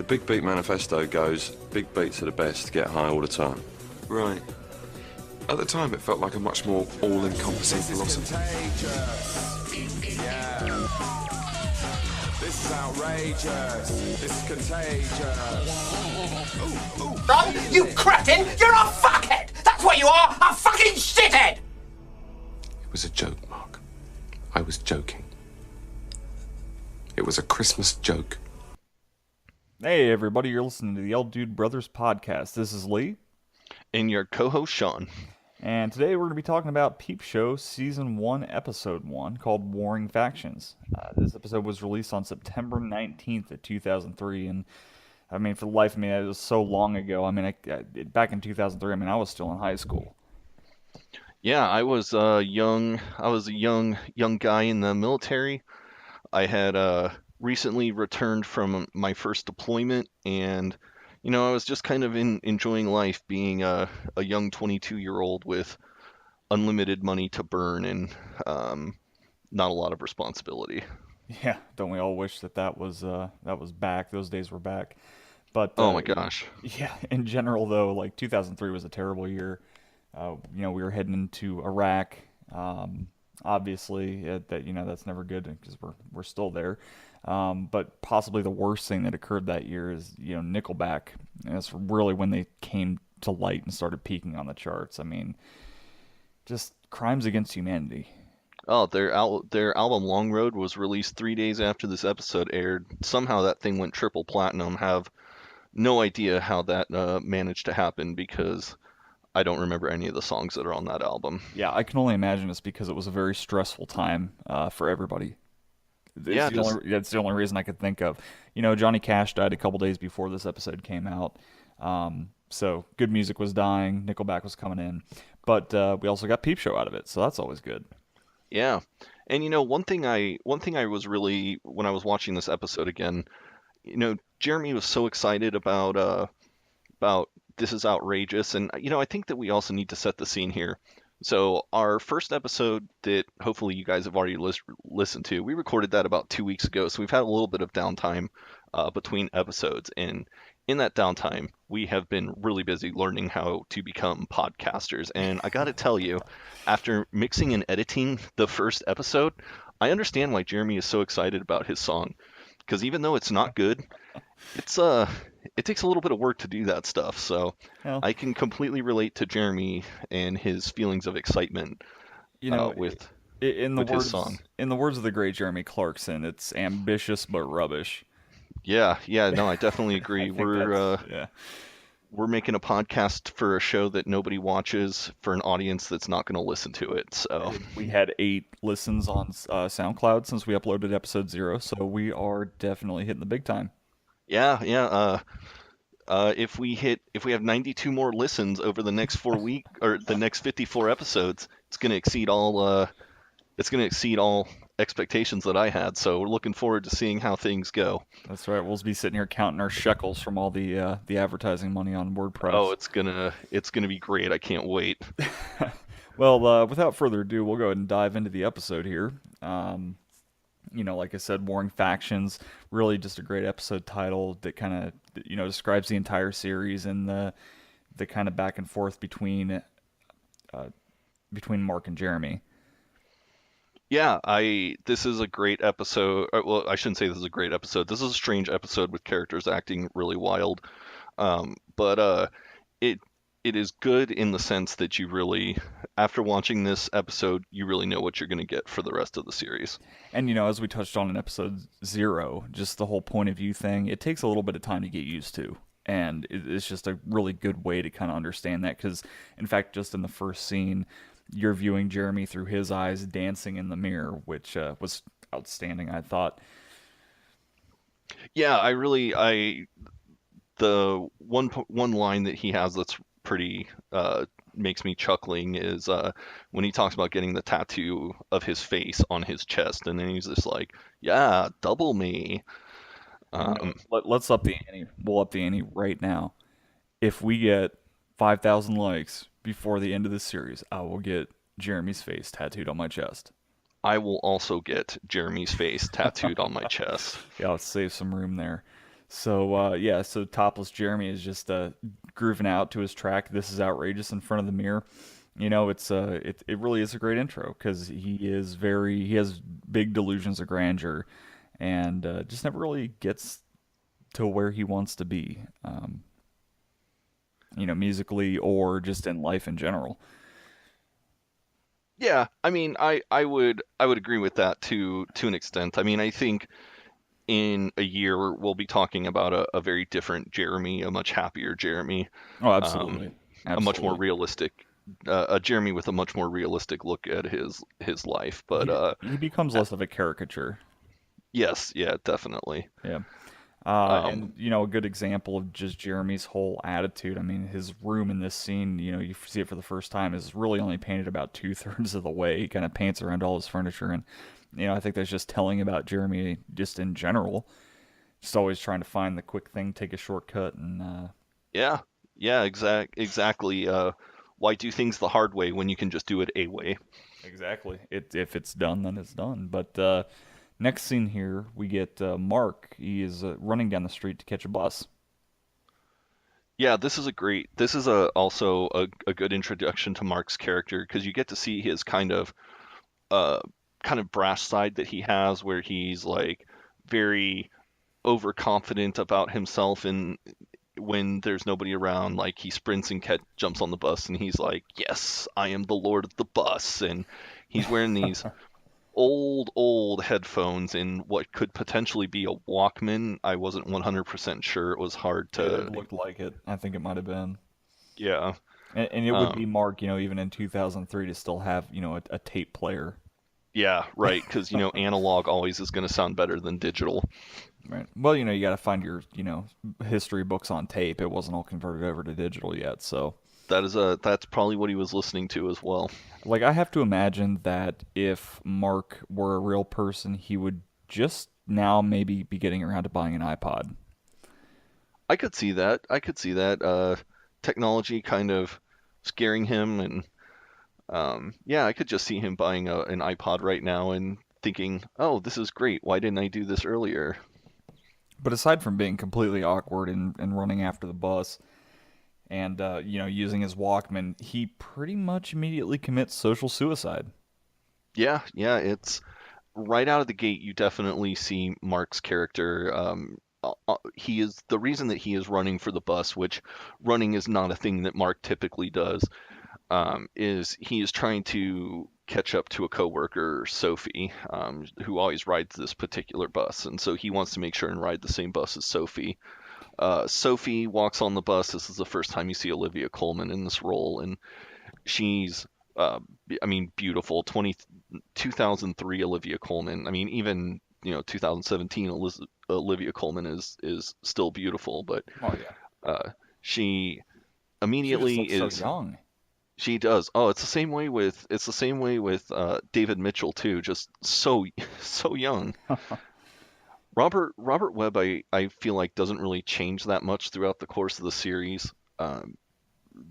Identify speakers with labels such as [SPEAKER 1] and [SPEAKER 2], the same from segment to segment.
[SPEAKER 1] Big Beat Manifesto goes, big beats are the best, get high all the time.
[SPEAKER 2] Right. At the time, it felt like a much more all-encompassing philosophy.
[SPEAKER 3] Yeah. This is outrageous. This is contagious.
[SPEAKER 4] Ron, you cretin! You're a fuckhead! That's what you are! A fucking shithead!
[SPEAKER 2] It was a joke, Mark. I was joking. It was a Christmas joke.
[SPEAKER 5] Hey everybody, you're listening to the L Dude Brothers podcast. This is Lee.
[SPEAKER 6] And your co-host, Sean.
[SPEAKER 5] And today we're going to be talking about Peep Show Season 1, Episode 1, called Warring Factions. This episode was released on September 19th of 2003, and I mean, for the life of me, it was so long ago. I mean, back in 2003, I mean, I was still in high school.
[SPEAKER 6] Yeah, I was a young guy in the military. I had recently returned from my first deployment, and I was just kind of enjoying life, being a young 22-year-old with unlimited money to burn and not a lot of responsibility.
[SPEAKER 5] Yeah, don't we all wish that was back? Those days were back. But
[SPEAKER 6] oh my gosh.
[SPEAKER 5] Yeah, in general though, like 2003 was a terrible year. We were heading into Iraq. Obviously, that's never good because we're still there. But possibly the worst thing that occurred that year is Nickelback. And that's really when they came to light and started peaking on the charts. I mean, just crimes against humanity.
[SPEAKER 6] Oh, their album Long Road was released 3 days after this episode aired. Somehow that thing went triple platinum. Have no idea how that managed to happen because I don't remember any of the songs that are on that album.
[SPEAKER 5] Yeah, I can only imagine it's because it was a very stressful time for everybody. That's the only reason I could think of. Johnny Cash died a couple days before this episode came out. So good music was dying. Nickelback was coming in. But we also got Peep Show out of it, so that's always good.
[SPEAKER 6] Yeah. And one thing I was really, when I was watching this episode again, Jeremy was so excited about this is outrageous, and I think that we also need to set the scene here. So our first episode that hopefully you guys have already listened to, we recorded that about 2 weeks ago, so we've had a little bit of downtime between episodes, and in that downtime, we have been really busy learning how to become podcasters. And I got to tell you, after mixing and editing the first episode, I understand why Jeremy is so excited about his song, because even though it's not good, it takes a little bit of work to do that stuff. So I can completely relate to Jeremy and his feelings of excitement with his song.
[SPEAKER 5] In the words of the great Jeremy Clarkson, it's ambitious but rubbish.
[SPEAKER 6] Yeah, no, I definitely agree. We're making a podcast for a show that nobody watches for an audience that's not going to listen to it. So
[SPEAKER 5] we had 8 listens on SoundCloud since we uploaded episode 0, so we are definitely hitting the big time.
[SPEAKER 6] Yeah. If we have 92 more listens over the next 4 weeks or the next 54 episodes, it's going to exceed all expectations that I had. So we're looking forward to seeing how things go.
[SPEAKER 5] That's right. We'll be sitting here counting our shekels from all the advertising money on WordPress.
[SPEAKER 6] Oh, it's gonna be great. I can't wait.
[SPEAKER 5] Well, without further ado, we'll go ahead and dive into the episode here. Like I said, Warring Factions, really just a great episode title that kind of, describes the entire series and the kind of back and forth between Mark and Jeremy.
[SPEAKER 6] Yeah, this is a great episode. Well, I shouldn't say this is a great episode. This is a strange episode with characters acting really wild. But it is good in the sense that you really, after watching this episode, you really know what you're going to get for the rest of the series.
[SPEAKER 5] And, as we touched on in episode 0, just the whole point of view thing, it takes a little bit of time to get used to. And it's just a really good way to kind of understand that. Because, in fact, just in the first scene, you're viewing Jeremy through his eyes dancing in the mirror, which was outstanding, I thought.
[SPEAKER 6] Yeah, the one line that he has that's pretty makes me chuckling is when he talks about getting the tattoo of his face on his chest, and then he's just like, "Yeah, double me."
[SPEAKER 5] Let's up the ante. We'll up the ante right now. If we get 5,000 likes before the end of this series, I will get Jeremy's face tattooed on my chest.
[SPEAKER 6] I will also get Jeremy's face tattooed on my chest.
[SPEAKER 5] Yeah, let's save some room there. So yeah, so topless Jeremy is just grooving out to his track. This is outrageous in front of the mirror. It really is a great intro because he has big delusions of grandeur, and just never really gets to where he wants to be. Musically or just in life in general.
[SPEAKER 6] Yeah, I mean, I would agree with that to an extent. I mean, I think in a year we'll be talking about a very different Jeremy, a much happier Jeremy,
[SPEAKER 5] Oh,
[SPEAKER 6] um,
[SPEAKER 5] absolutely,
[SPEAKER 6] a much more
[SPEAKER 5] absolutely.
[SPEAKER 6] realistic, a Jeremy with a much more realistic look at his life. But
[SPEAKER 5] He becomes less of a caricature.
[SPEAKER 6] yes, yeah, definitely.
[SPEAKER 5] Yeah.
[SPEAKER 6] Um,
[SPEAKER 5] And a good example of just Jeremy's whole attitude. I mean, his room in this scene, you see it for the first time, is really only painted about two-thirds of the way. He kind of paints around all his furniture, and I think that's just telling about Jeremy just in general. Just always trying to find the quick thing, take a shortcut, and
[SPEAKER 6] yeah, yeah, exactly. Why do things the hard way when you can just do it a way?
[SPEAKER 5] exactly. If it's done, then it's done. But next scene here, we get Mark. He is running down the street to catch a bus.
[SPEAKER 6] Yeah, this is also a good introduction to Mark's character because you get to see his uh kind of brash side that he has where he's like very overconfident about himself and when there's nobody around, like he sprints and jumps on the bus and he's like, "Yes, I am the Lord of the bus." And he's wearing these old headphones in what could potentially be a Walkman. I wasn't 100% sure. It was hard
[SPEAKER 5] It
[SPEAKER 6] to,
[SPEAKER 5] looked like it. I think it might have been.
[SPEAKER 6] yeah.
[SPEAKER 5] And it would be
[SPEAKER 6] Um,
[SPEAKER 5] Mark, even in 2003 to still have, a tape player.
[SPEAKER 6] yeah, right, because analog always is going to sound better than digital.
[SPEAKER 5] Right. Well, you got to find your, history books on tape. It wasn't all converted over to digital yet. So,
[SPEAKER 6] That's probably what he was listening to as well.
[SPEAKER 5] like, I have to imagine that if Mark were a real person, he would just now maybe be getting around to buying an iPod.
[SPEAKER 6] I could see that. I could see that. Technology kind of scaring him, and yeah, I could just see him buying an iPod right now and thinking, "Oh, this is great. Why didn't I do this earlier?"
[SPEAKER 5] But aside from being completely awkward and running after the bus and, using his Walkman, he pretty much immediately commits social suicide.
[SPEAKER 6] Yeah, yeah, it's right out of the gate. You definitely see Mark's character. He is the reason that he is running for the bus, which running is not a thing that Mark typically does. Is he is trying to catch up to a coworker, Sophie, who always rides this particular bus, and so he wants to make sure and ride the same bus as Sophie. Sophie walks on the bus. This is the first time you see Olivia Colman in this role, and she's, uh, I mean, beautiful. 2003 Olivia Colman. I mean, even 2017 Olivia Colman is still beautiful, but
[SPEAKER 5] Oh, yeah.
[SPEAKER 6] uh, she
[SPEAKER 5] She just
[SPEAKER 6] immediately
[SPEAKER 5] looks so
[SPEAKER 6] is.
[SPEAKER 5] young.
[SPEAKER 6] She does. Oh, it's the same way with David Mitchell too. Just so so young. Robert Webb, I feel like doesn't really change that much throughout the course of the series.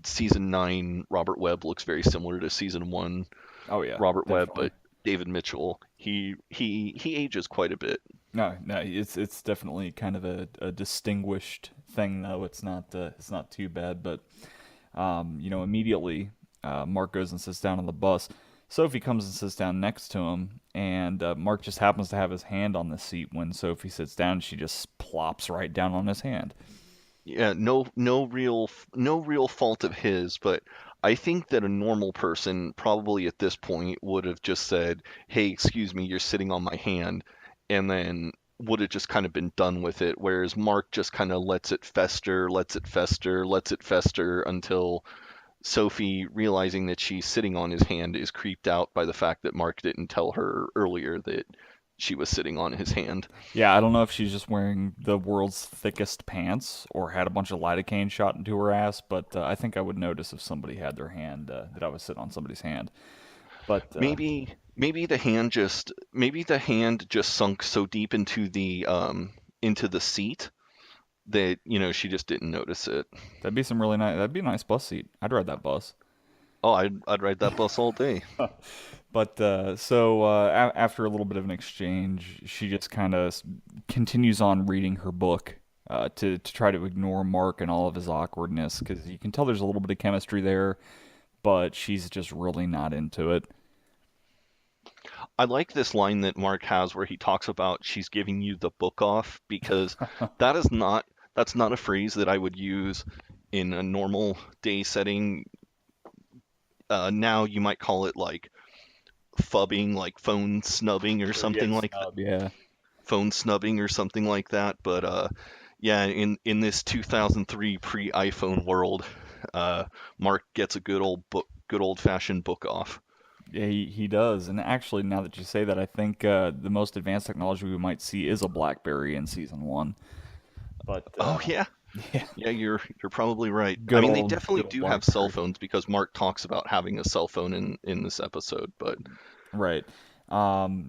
[SPEAKER 6] Season 9, Robert Webb looks very similar to season 1
[SPEAKER 5] Oh, yeah,
[SPEAKER 6] Robert Webb,
[SPEAKER 5] definitely.
[SPEAKER 6] but David Mitchell, he ages quite a bit.
[SPEAKER 5] No, no, it's definitely kind of a distinguished thing, though. It's not too bad, but immediately Mark goes and sits down on the bus. Sophie comes and sits down next to him, and Mark just happens to have his hand on the seat when Sophie sits down. She just plops right down on his hand.
[SPEAKER 6] Yeah, no real fault of his, but I think that a normal person probably at this point would have just said, "Hey, excuse me, you're sitting on my hand," and then would have just kind of been done with it. Whereas Mark just kind of lets it fester, lets it fester, lets it fester until Sophie, realizing that she's sitting on his hand, is creeped out by the fact that Mark didn't tell her earlier that she was sitting on his hand.
[SPEAKER 5] Yeah, I don't know if she's just wearing the world's thickest pants or had a bunch of lidocaine shot into her ass, but I think I would notice if somebody had their hand, that I was sitting on somebody's hand. But
[SPEAKER 6] Maybe the hand just sunk so deep into the seat that she just didn't notice it.
[SPEAKER 5] that'd be some really nice. That'd be a nice bus seat. I'd ride that bus.
[SPEAKER 6] Oh, I'd ride that bus all day.
[SPEAKER 5] But after a little bit of an exchange, she just kind of continues on reading her book to try to ignore Mark and all of his awkwardness because you can tell there's a little bit of chemistry there, but she's just really not into it.
[SPEAKER 6] I like this line that Mark has where he talks about she's giving you the book off because that's not a phrase that I would use in a normal day setting. Now you might call it like phubbing, like phone snubbing or something like that.
[SPEAKER 5] Yeah.
[SPEAKER 6] Phone snubbing or something like that. But yeah, in this 2003 pre-iPhone world, Mark gets a good old fashioned book off.
[SPEAKER 5] Yeah, he does. And actually, now that you say that, I think the most advanced technology we might see is a BlackBerry in season one. But
[SPEAKER 6] Oh yeah.
[SPEAKER 5] yeah,
[SPEAKER 6] Yeah, you're probably right. I
[SPEAKER 5] good
[SPEAKER 6] mean, they
[SPEAKER 5] old
[SPEAKER 6] definitely
[SPEAKER 5] good old
[SPEAKER 6] do have cell
[SPEAKER 5] BlackBerry.
[SPEAKER 6] phones because Mark talks about having a cell phone in this episode. But
[SPEAKER 5] Right.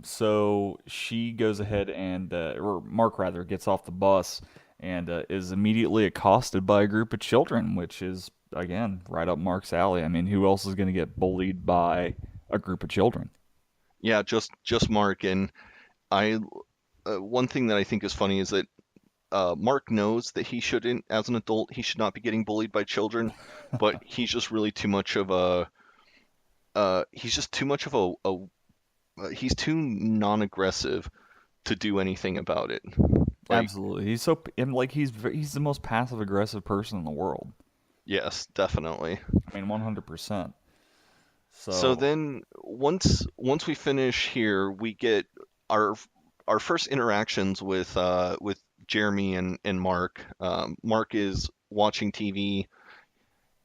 [SPEAKER 5] So she goes ahead and, or Mark rather, gets off the bus and is immediately accosted by a group of children, which is, again, right up Mark's alley. I mean, who else is going to get bullied by a group of children?
[SPEAKER 6] yeah, just Mark. And I one thing that I think is funny is that Mark knows that he shouldn't, as an adult, he should not be getting bullied by children, but he's just really too much of a he's just too much of he's too non-aggressive to do anything about it. Like,
[SPEAKER 5] Absolutely. He's so, and like, he's the most passive aggressive person in the world.
[SPEAKER 6] yes, definitely.
[SPEAKER 5] I mean, 100%.
[SPEAKER 6] So
[SPEAKER 5] So,
[SPEAKER 6] then once we finish here, we get our our first interactions with Jeremy and Mark. Mark is watching TV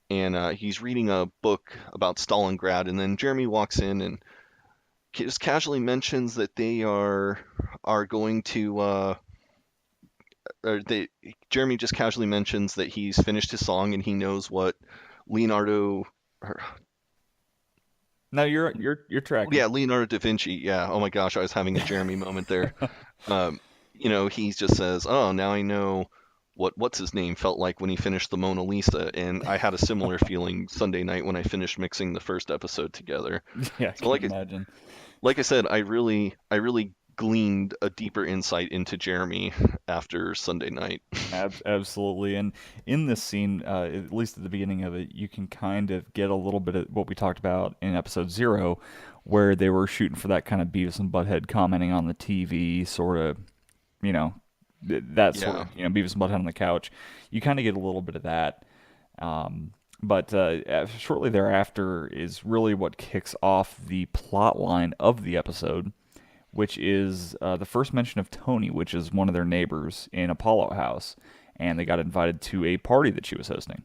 [SPEAKER 6] and he's reading a book about Stalingrad, and then Jeremy walks in and just casually mentions that they are going to or they Jeremy just casually mentions that he's finished his song and he knows what Leonardo or
[SPEAKER 5] no, you're tracking.
[SPEAKER 6] yeah, Leonardo da Vinci. Yeah. Oh my gosh, I was having a Jeremy moment there. Um, he just says, "Oh, now I know what's his name felt like when he finished the Mona Lisa," and I had a similar feeling Sunday night when I finished mixing the first episode together.
[SPEAKER 5] Yeah, I
[SPEAKER 6] So
[SPEAKER 5] can imagine.
[SPEAKER 6] like I said, I really gleaned a deeper insight into Jeremy after Sunday night.
[SPEAKER 5] Absolutely. And in this scene, at least at the beginning of it, you can kind of get a little bit of what we talked about in episode zero, where they were shooting for that kind of Beavis and Butthead commenting on the TV sort of, you know, that sort
[SPEAKER 6] Yeah.
[SPEAKER 5] of, Beavis and Butthead on the couch. You kind of get a little bit of that. But shortly thereafter is really what kicks off the plot line of the episode, which is the first mention of Tony, which is one of their neighbors in Apollo House, and they got invited to a party that she was hosting.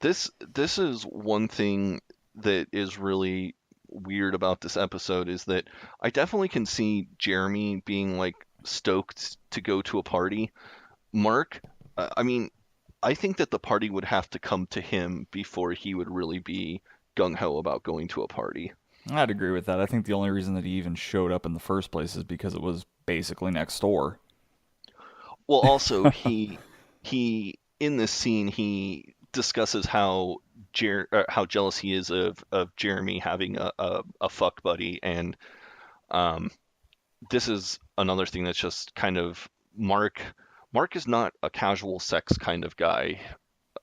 [SPEAKER 6] This is one thing that is really weird about this episode is that I definitely can see Jeremy being like stoked to go to a party. Mark, I mean, I think that the party would have to come to him before he would really be gung ho about going to a party.
[SPEAKER 5] I'd agree with that. I think the only reason that he even showed up in the first place is because it was basically next door.
[SPEAKER 6] Well, also he in this scene he discusses how jealous he is of Jeremy having a fuck buddy, and um, this is another thing that's just kind of Mark. Mark is not a casual sex kind of guy,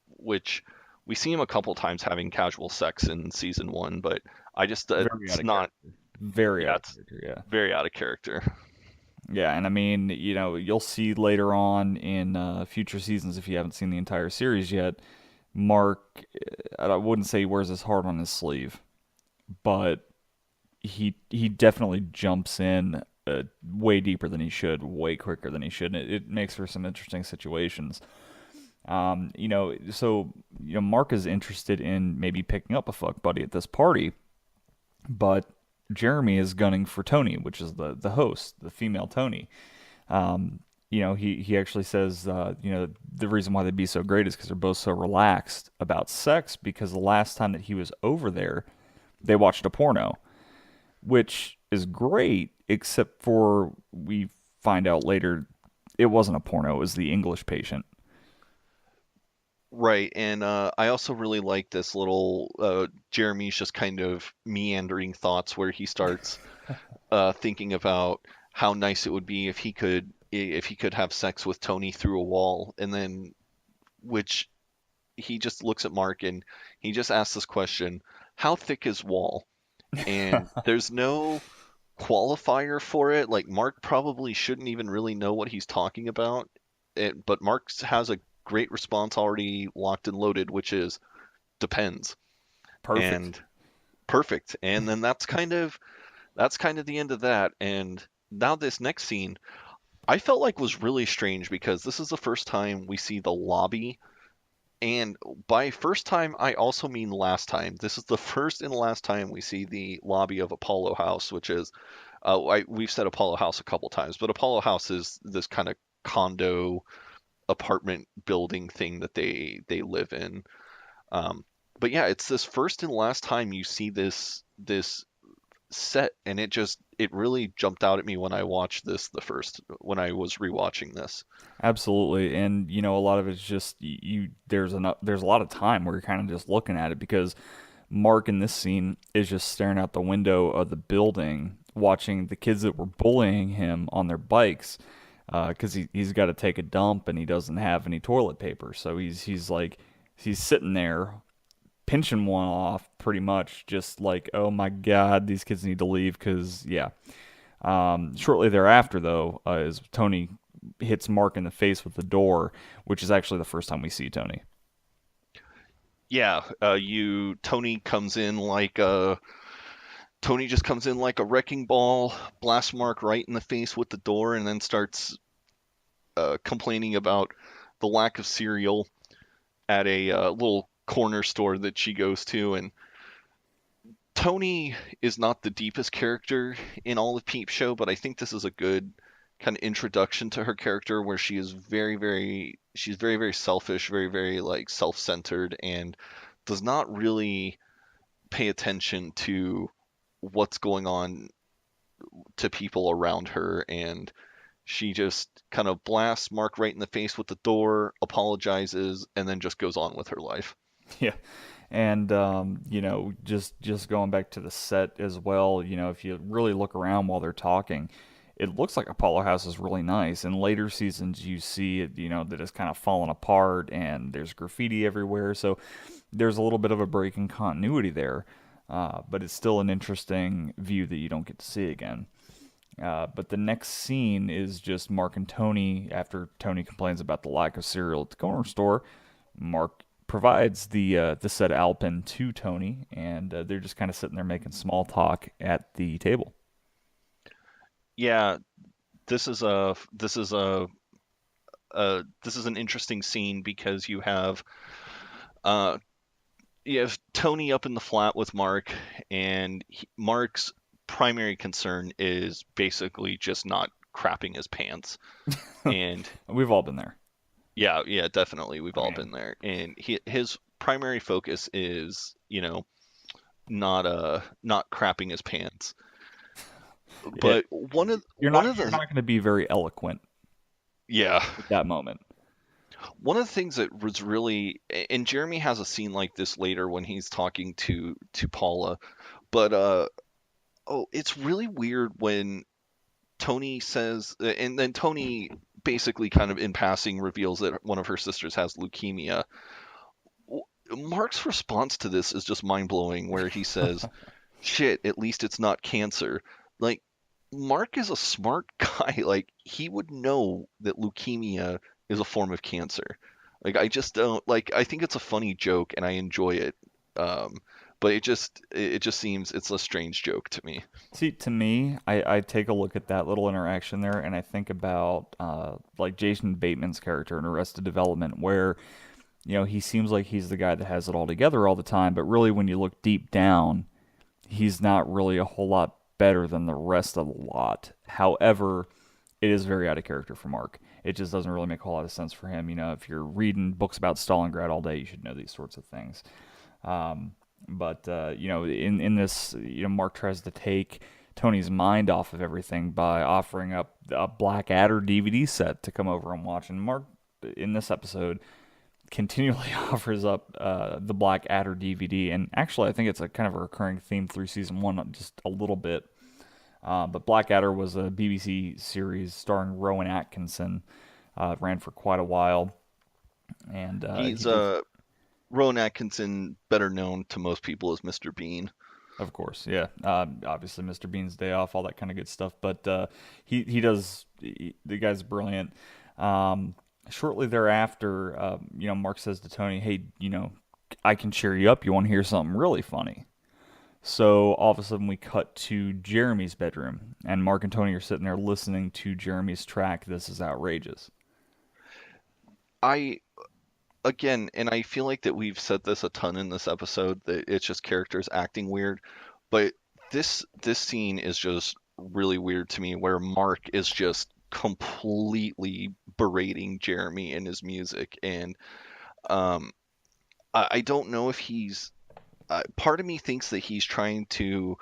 [SPEAKER 6] which we see him a couple times having casual sex in season one, but I just
[SPEAKER 5] Very out
[SPEAKER 6] it's
[SPEAKER 5] of
[SPEAKER 6] not.
[SPEAKER 5] character. Very
[SPEAKER 6] Yeah,
[SPEAKER 5] out of
[SPEAKER 6] it's
[SPEAKER 5] character, yeah.
[SPEAKER 6] very out of character.
[SPEAKER 5] Yeah, and I mean, you'll see later on in future seasons if you haven't seen the entire series yet, Mark, I wouldn't say he wears his heart on his sleeve, but he definitely jumps in way deeper than he should, way quicker than he should. And it makes for some interesting situations. So Mark is interested in maybe picking up a fuck buddy at this party, but Jeremy is gunning for Tony, which is the host, the female Tony. He actually says, the reason why they'd be so great is because they're both so relaxed about sex. Because the last time that he was over there, they watched a porno, which is great, except for we find out later it wasn't a porno; it was the English Patient.
[SPEAKER 6] Right, and I also really like this little Jeremy's just kind of meandering thoughts where he starts thinking about how nice it would be if he could if he could have sex with Tony through a wall, and then which he just looks at Mark and he just asks this question, how thick is wall? And there's no qualifier for it. Like, Mark probably shouldn't even really know what he's talking about, but Mark has a great response already locked and loaded, which is depends.
[SPEAKER 5] Perfect.
[SPEAKER 6] And perfect. And then that's kind of the end of that. And now this next scene, I felt like was really strange because this is the first time we see the lobby. And by first time, I also mean last time. This is the first and last time we see the lobby of Apollo House, which is, we've said Apollo House a couple times, but Apollo House is this kind of condo apartment building thing that they live in. But yeah, it's this first and last time you see this set, and it really jumped out at me when I watched this when I was rewatching this.
[SPEAKER 5] Absolutely, and a lot of it's just there's a lot of time where you're kind of just looking at it because Mark in this scene is just staring out the window of the building, watching the kids that were bullying him on their bikes, because he's got to take a dump and he doesn't have any toilet paper, so he's sitting there pinching one off pretty much, just like, oh my god, these kids need to leave because yeah. Shortly thereafter though, is Tony hits Mark in the face with the door, which is actually the first time we see Tony.
[SPEAKER 6] Yeah, Tony just comes in like a wrecking ball, blasts Mark right in the face with the door, and then starts complaining about the lack of cereal at a little corner store that she goes to. And Tony is not the deepest character in all of Peep Show, but I think this is a good kind of introduction to her character, where she is very, very selfish, very, very like self-centered, and does not really pay attention to what's going on to people around her. And she just kind of blasts Mark right in the face with the door, apologizes, and then just goes on with her life.
[SPEAKER 5] Yeah. And just going back to the set as well, if you really look around while they're talking, it looks like Apollo House is really nice. In later seasons, you see it, that it's kind of fallen apart and there's graffiti everywhere. So there's a little bit of a break in continuity there. But it's still an interesting view that you don't get to see again. But the next scene is just Mark and Tony. After Tony complains about the lack of cereal at the corner store, Mark provides the said Alpen to Tony, and they're just kind of sitting there making small talk at the table.
[SPEAKER 6] Yeah, this is an interesting scene because you have Tony up in the flat with Mark, and Mark's primary concern is basically just not crapping his pants. And
[SPEAKER 5] we've all been there.
[SPEAKER 6] Yeah, definitely. We've all been there. And his primary focus is, not crapping his pants. But you're not going
[SPEAKER 5] to be very eloquent.
[SPEAKER 6] Yeah.
[SPEAKER 5] At that moment.
[SPEAKER 6] One of the things that was really, and Jeremy has a scene like this later when he's talking to Paula, but it's really weird when Tony says, and then Tony basically kind of in passing reveals that one of her sisters has leukemia. Mark's response to this is just mind-blowing, where he says, shit, at least it's not cancer. Like, Mark is a smart guy. Like, he would know that leukemia is a form of cancer. Like, I just don't, like, I think it's a funny joke and I enjoy it. But it just seems it's a strange joke to me.
[SPEAKER 5] See, to me, I take a look at that little interaction there, and I think about like Jason Bateman's character in Arrested Development, where he seems like he's the guy that has it all together all the time, but really when you look deep down, he's not really a whole lot better than the rest of the lot. However, it is very out of character for Mark. It just doesn't really make a whole lot of sense for him. If you're reading books about Stalingrad all day, you should know these sorts of things. But in this, Mark tries to take Tony's mind off of everything by offering up a Black Adder DVD set to come over and watch. And Mark, in this episode, continually offers up the Black Adder DVD. And actually, I think it's a kind of a recurring theme through season one, just a little bit. But Blackadder was a BBC series starring Rowan Atkinson. Ran for quite a while, and
[SPEAKER 6] He's
[SPEAKER 5] he does,
[SPEAKER 6] Rowan Atkinson, better known to most people as Mr. Bean.
[SPEAKER 5] of course, yeah. Obviously, Mr. Bean's Day Off, all that kind of good stuff. But he does. The guy's brilliant. Shortly thereafter, Mark says to Tony, "Hey, I can cheer you up. You want to hear something really funny?" So all of a sudden, we cut to Jeremy's bedroom, and Mark and Tony are sitting there listening to Jeremy's track. This is outrageous.
[SPEAKER 6] I again, and I feel like that we've said this a ton in this episode that it's just characters acting weird, but this scene is just really weird to me where Mark is just completely berating Jeremy in his music and um I don't know if he's part of me thinks that he's trying to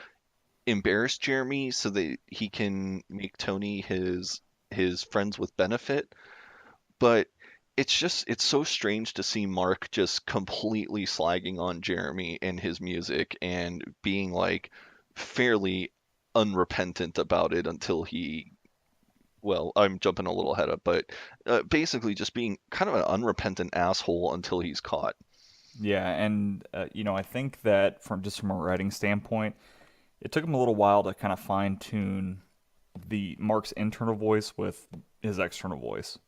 [SPEAKER 6] embarrass Jeremy so that he can make Tony his friends with benefit, but it's so strange to see Mark just completely slagging on Jeremy and his music and being like fairly unrepentant about it until he well, I'm jumping a little ahead of, but basically just being kind of an unrepentant asshole until he's caught.
[SPEAKER 5] Yeah, and I think that from a writing standpoint, it took him a little while to kind of fine tune the Mark's internal voice with his external voice.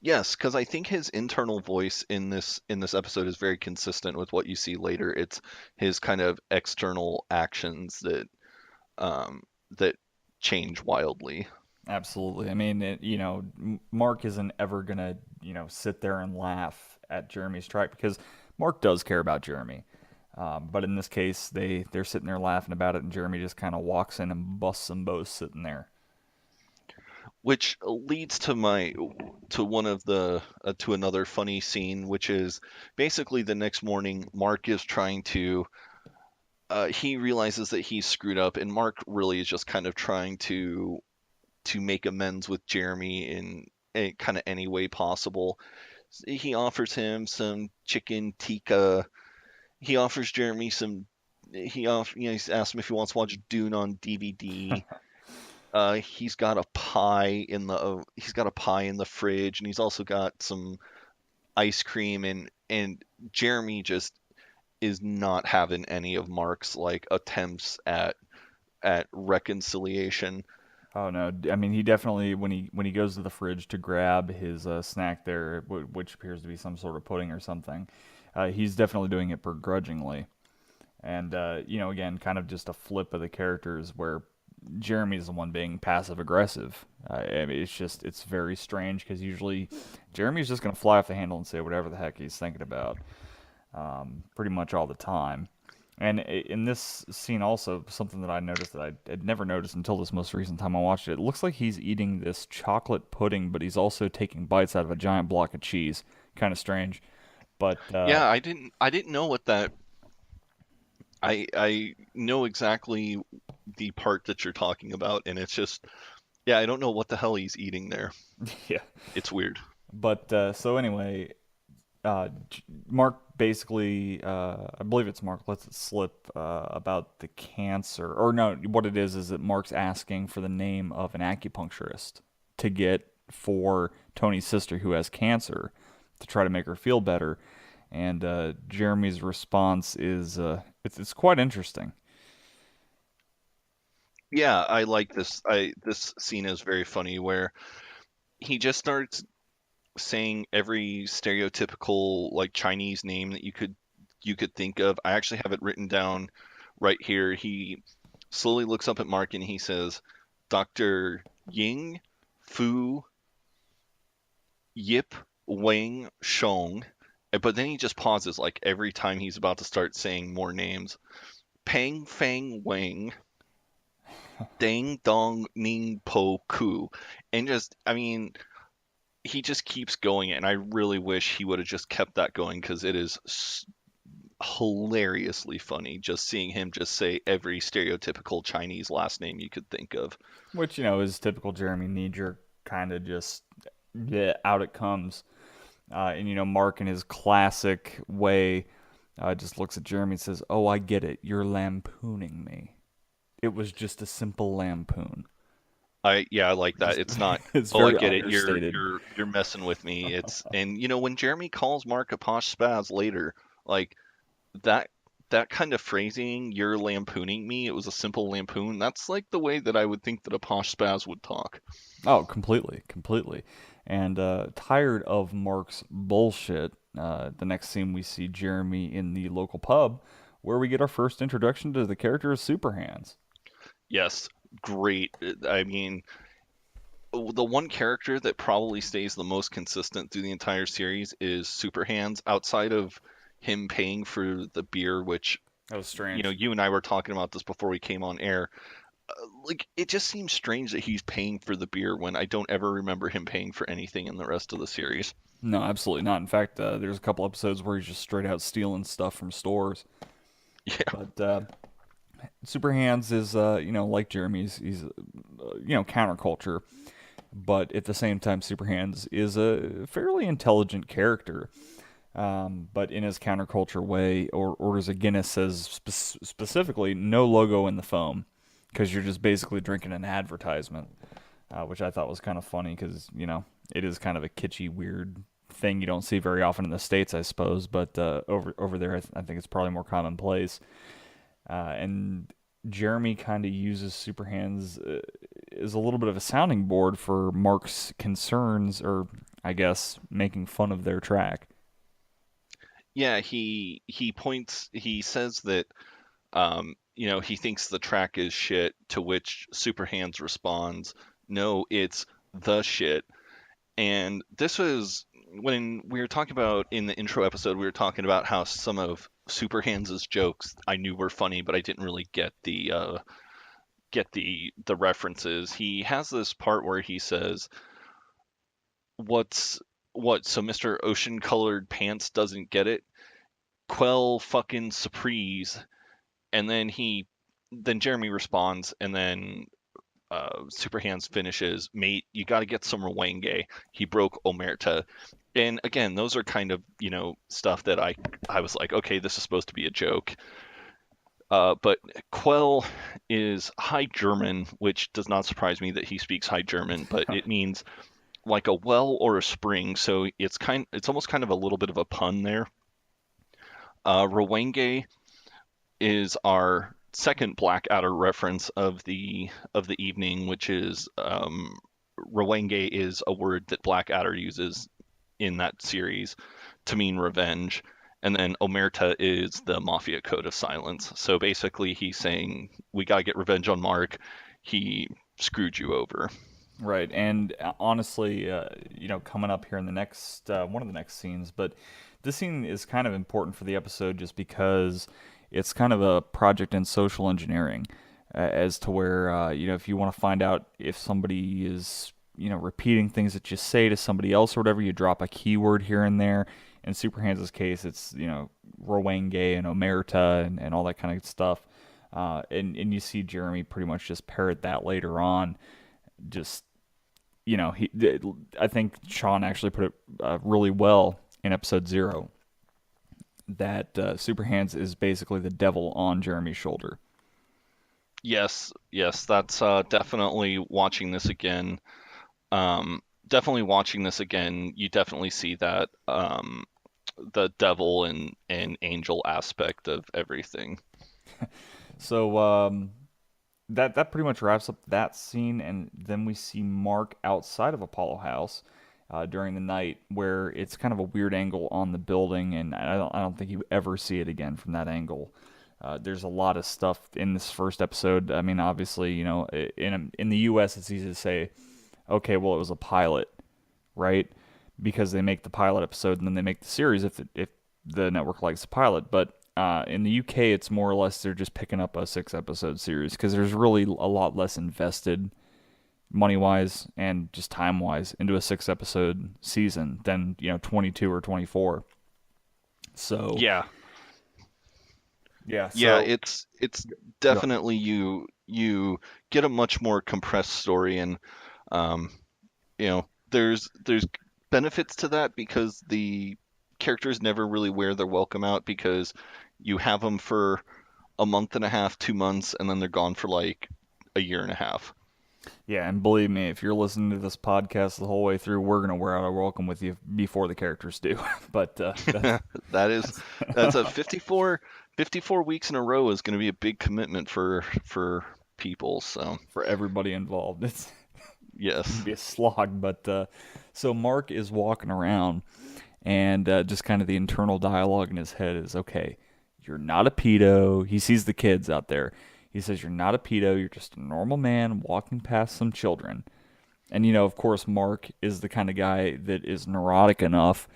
[SPEAKER 6] Yes, because I think his internal voice in this episode is very consistent with what you see later. It's his kind of external actions that change wildly.
[SPEAKER 5] Absolutely. I mean, Mark isn't ever gonna, sit there and laugh at Jeremy's track because Mark does care about Jeremy. But in this case, they're sitting there laughing about it, and Jeremy just kind of walks in and busts them both sitting there.
[SPEAKER 6] Which leads to my to one of the to another funny scene, which is basically the next morning. Mark is trying to he realizes that he's screwed up, and Mark really is just kind of trying to make amends with Jeremy in kind of any way possible. He offers him some chicken tikka. He offers Jeremy some. He's asked him if he wants to watch Dune on DVD. He's got a pie in the fridge, and he's also got some ice cream, and Jeremy just is not having any of Mark's like attempts at reconciliation.
[SPEAKER 5] Oh no! I mean, he definitely when he goes to the fridge to grab his snack there, which appears to be some sort of pudding or something, he's definitely doing it begrudgingly. And again, kind of just a flip of the characters where Jeremy's the one being passive aggressive. I mean, it's very strange because usually Jeremy's just gonna fly off the handle and say whatever the heck he's thinking about, pretty much all the time. And in this scene, also something that I noticed that I had never noticed until this most recent time I watched it. It looks like he's eating this chocolate pudding, but he's also taking bites out of a giant block of cheese. Kind of strange, but
[SPEAKER 6] Yeah, I didn't know what that. I know exactly the part that you're talking about, and it's just yeah, I don't know what the hell he's eating there.
[SPEAKER 5] yeah.
[SPEAKER 6] It's weird.
[SPEAKER 5] But so anyway, Mark basically, I believe it's Mark, lets it slip about the cancer. Or no, what it is that Mark's asking for the name of an acupuncturist to get for Tony's sister who has cancer to try to make her feel better. And Jeremy's response is it's quite interesting.
[SPEAKER 6] Yeah, I like this. This scene is very funny where he just starts saying every stereotypical like Chinese name that you could think of. I actually have it written down right here. He slowly looks up at Mark and he says, "Dr. Ying Fu Yip Wang Shong." But then he just pauses like every time he's about to start saying more names. Pang Fang Wang, Dang Dong Ning Po Ku. And just, I mean, he just keeps going, and I really wish he would have just kept that going because it is hilariously funny just seeing him just say every stereotypical Chinese last name you could think of.
[SPEAKER 5] Which, is typical Jeremy knee jerk kind of just yeah, out it comes. And Mark in his classic way just looks at Jeremy and says, "Oh, I get it. You're lampooning me." it was just a simple lampoon.
[SPEAKER 6] I like that. It's not,
[SPEAKER 5] It's
[SPEAKER 6] oh, I
[SPEAKER 5] very
[SPEAKER 6] get it.
[SPEAKER 5] understated.
[SPEAKER 6] You're messing with me. It's and when Jeremy calls Mark a posh spaz later, like that that kind of phrasing, you're lampooning me. It was a simple lampoon. That's like the way that I would think that a posh spaz would talk.
[SPEAKER 5] Oh, completely, completely. And tired of Mark's bullshit, the next scene we see Jeremy in the local pub, where we get our first introduction to the character of Superhands.
[SPEAKER 6] Yes, great. I mean, the one character that probably stays the most consistent through the entire series is Superhands, outside of him paying for the beer, which,
[SPEAKER 5] That was strange.
[SPEAKER 6] you and I were talking about this before we came on air. Like, it just seems strange that he's paying for the beer when I don't ever remember him paying for anything in the rest of the series.
[SPEAKER 5] No, absolutely not. In fact, there's a couple episodes where he's just straight out stealing stuff from stores.
[SPEAKER 6] Yeah.
[SPEAKER 5] But Super Hands is, like Jeremy, he's counterculture. But at the same time, Super Hands is a fairly intelligent character. But in his counterculture way, or orders a Guinness says specifically no logo in the foam, because you're just basically drinking an advertisement, which I thought was kind of funny because it is kind of a kitschy, weird thing you don't see very often in the States, I suppose. But over there, I think it's probably more commonplace. And Jeremy kind of uses Super Hands as a little bit of a sounding board for Mark's concerns, or I guess making fun of their track.
[SPEAKER 6] Yeah, he says that he thinks the track is shit, to which Superhands responds, "No, it's the shit." And this was when we were talking about in the intro episode, we were talking about how some of Superhands' jokes I knew were funny, but I didn't really get the references. He has this part where he says, "What's what? So Mr. Ocean Colored Pants doesn't get it? Quell fucking surprise." And then Jeremy responds, and then Superhands finishes, "Mate, you got to get some Rwenge. He broke Omerta." And again, those are kind of stuff that I was like, okay, this is supposed to be a joke. But Quell is High German, which does not surprise me that he speaks High German, but it means like a well or a spring, so it's almost kind of a little bit of a pun there. Rwenge is our second Blackadder reference of the evening, which is Rwenge is a word that Blackadder uses in that series to mean revenge. And then Omerta is the Mafia Code of Silence. So basically, he's saying, we got to get revenge on Mark. He screwed you over.
[SPEAKER 5] Right, and honestly, coming up here in the next one of the next scenes, but this scene is kind of important for the episode just because it's kind of a project in social engineering, as to where if you want to find out if somebody is repeating things that you say to somebody else or whatever, you drop a keyword here and there. In Superhands' case, it's Rwenge and Omerta and all that kind of stuff, and you see Jeremy pretty much just parrot that later on. Just I think Sean actually put it really well in episode 0, that Superhands is basically the devil on Jeremy's shoulder.
[SPEAKER 6] Yes, that's definitely watching this again. Definitely watching this again, you definitely see that the devil and angel aspect of everything.
[SPEAKER 5] So that pretty much wraps up that scene, and then we see Mark outside of Apollo House during the night, where it's kind of a weird angle on the building, and I don't think you ever see it again from that angle. There's a lot of stuff in this first episode. I mean, obviously, in the U.S. it's easy to say, okay, well, it was a pilot, right? Because they make the pilot episode and then they make the series if the network likes the pilot. But in the UK, it's more or less they're just picking up a 6-episode series because there's really a lot less invested money-wise and just time-wise into a 6-episode season than 22 or 24. So
[SPEAKER 6] yeah.
[SPEAKER 5] So,
[SPEAKER 6] Yeah, it's definitely you get a much more compressed story, and there's benefits to that because the characters never really wear their welcome out, because you have them for a month and a half, 2 months, and then they're gone for like a year and a half.
[SPEAKER 5] Yeah, and believe me, if you're listening to this podcast the whole way through, we're gonna wear out our welcome with you before the characters do. But
[SPEAKER 6] That's a 54 weeks in a row is going to be a big commitment for people. So
[SPEAKER 5] for everybody involved, it's
[SPEAKER 6] yes,
[SPEAKER 5] be a slog. But so Mark is walking around, and just kind of the internal dialogue in his head is, okay, you're not a pedo. He sees the kids out there. He says, you're not a pedo. You're just a normal man walking past some children. And, of course, Mark is the kind of guy that is neurotic enough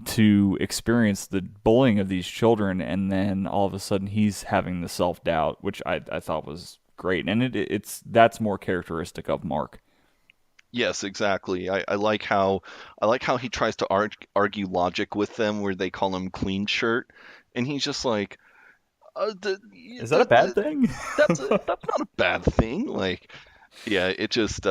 [SPEAKER 5] to experience the bullying of these children, and then all of a sudden he's having the self-doubt, which I thought was great. And that's more characteristic of Mark.
[SPEAKER 6] yes, exactly. I like how he tries to argue logic with them, where they call him clean shirt, and he's just like,
[SPEAKER 5] Is that a bad thing?
[SPEAKER 6] That's not a bad thing. Like, yeah, it just